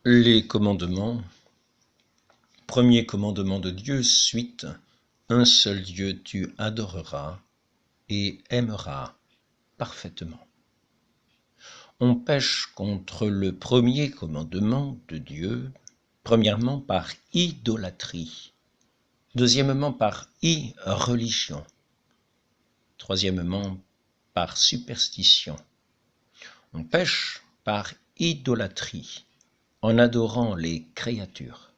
Les commandements. Premier commandement de Dieu, suite, un seul Dieu tu adoreras et aimeras parfaitement. On pêche contre le premier commandement de Dieu, premièrement par idolâtrie, deuxièmement par irreligion, troisièmement par superstition. On pêche par idolâtrie, en adorant les créatures.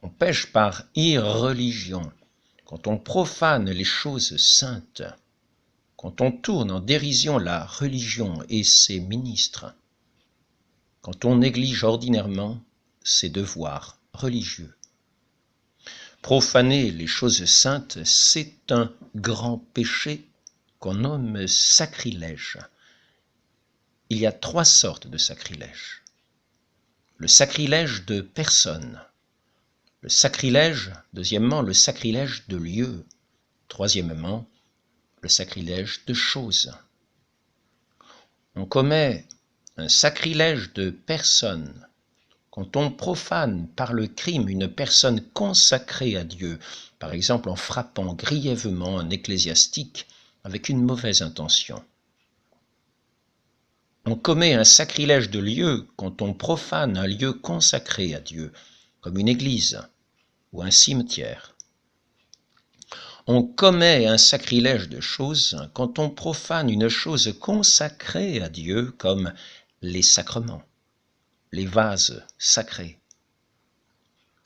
On pêche par irreligion, quand on profane les choses saintes, quand on tourne en dérision la religion et ses ministres, quand on néglige ordinairement ses devoirs religieux. Profaner les choses saintes, c'est un grand péché qu'on nomme sacrilège. Il y a 3 sortes de sacrilège. Le sacrilège de personne. Le sacrilège, deuxièmement, le sacrilège de lieu. Troisièmement, le sacrilège de choses. On commet un sacrilège de personne quand on profane par le crime une personne consacrée à Dieu, par exemple en frappant grièvement un ecclésiastique avec une mauvaise intention. On commet un sacrilège de lieu quand on profane un lieu consacré à Dieu, comme une église ou un cimetière. On commet un sacrilège de choses quand on profane une chose consacrée à Dieu, comme les sacrements, les vases sacrés,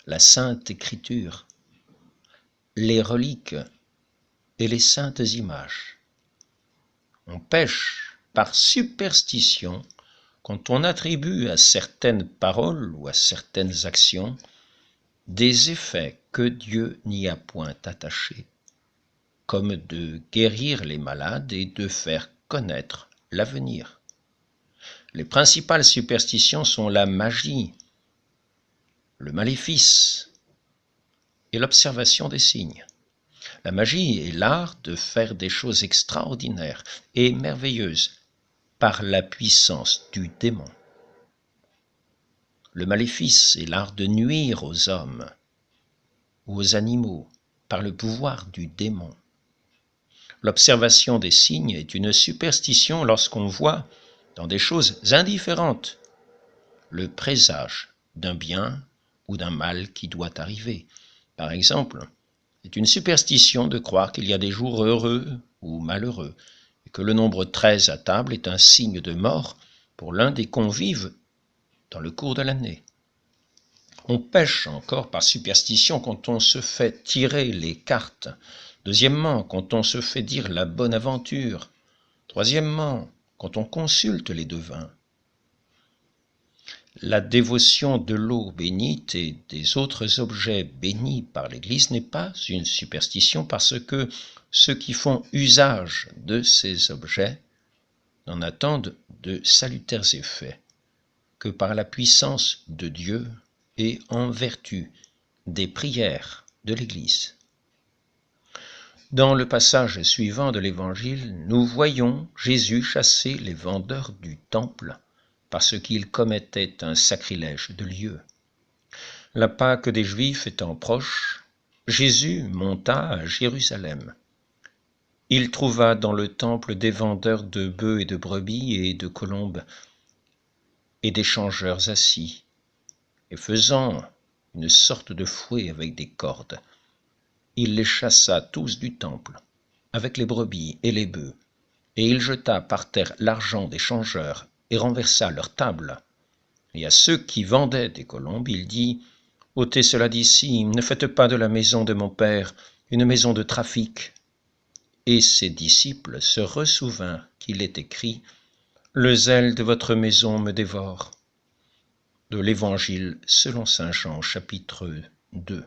la Sainte Écriture, les reliques et les saintes images. On pêche par superstition quand on attribue à certaines paroles ou à certaines actions des effets que Dieu n'y a point attachés, comme de guérir les malades et de faire connaître l'avenir. Les principales superstitions sont la magie, le maléfice et l'observation des signes. La magie est l'art de faire des choses extraordinaires et merveilleuses par la puissance du démon. Le maléfice est l'art de nuire aux hommes ou aux animaux par le pouvoir du démon. L'observation des signes est une superstition lorsqu'on voit, dans des choses indifférentes, le présage d'un bien ou d'un mal qui doit arriver. Par exemple, c'est une superstition de croire qu'il y a des jours heureux ou malheureux, et que le nombre 13 à table est un signe de mort pour l'un des convives dans le cours de l'année. On pêche encore par superstition quand on se fait tirer les cartes. Deuxièmement, quand on se fait dire la bonne aventure. Troisièmement, quand on consulte les devins. La dévotion de l'eau bénite et des autres objets bénis par l'Église n'est pas une superstition parce que ceux qui font usage de ces objets n'en attendent de salutaires effets que par la puissance de Dieu et en vertu des prières de l'Église. Dans le passage suivant de l'Évangile, nous voyons Jésus chasser les vendeurs du temple parce qu'ils commettaient un sacrilège de lieu. La Pâque des Juifs étant proche, Jésus monta à Jérusalem. Il trouva dans le temple des vendeurs de bœufs et de brebis et de colombes et des changeurs assis, et faisant une sorte de fouet avec des cordes. Il les chassa tous du temple, avec les brebis et les bœufs, et il jeta par terre l'argent des changeurs et renversa leur table. Et à ceux qui vendaient des colombes, il dit « Ôtez cela d'ici, ne faites pas de la maison de mon Père une maison de trafic. » Et ses disciples se ressouvinrent qu'il est écrit « Le zèle de votre maison me dévore. » De l'Évangile selon saint Jean, chapitre 2.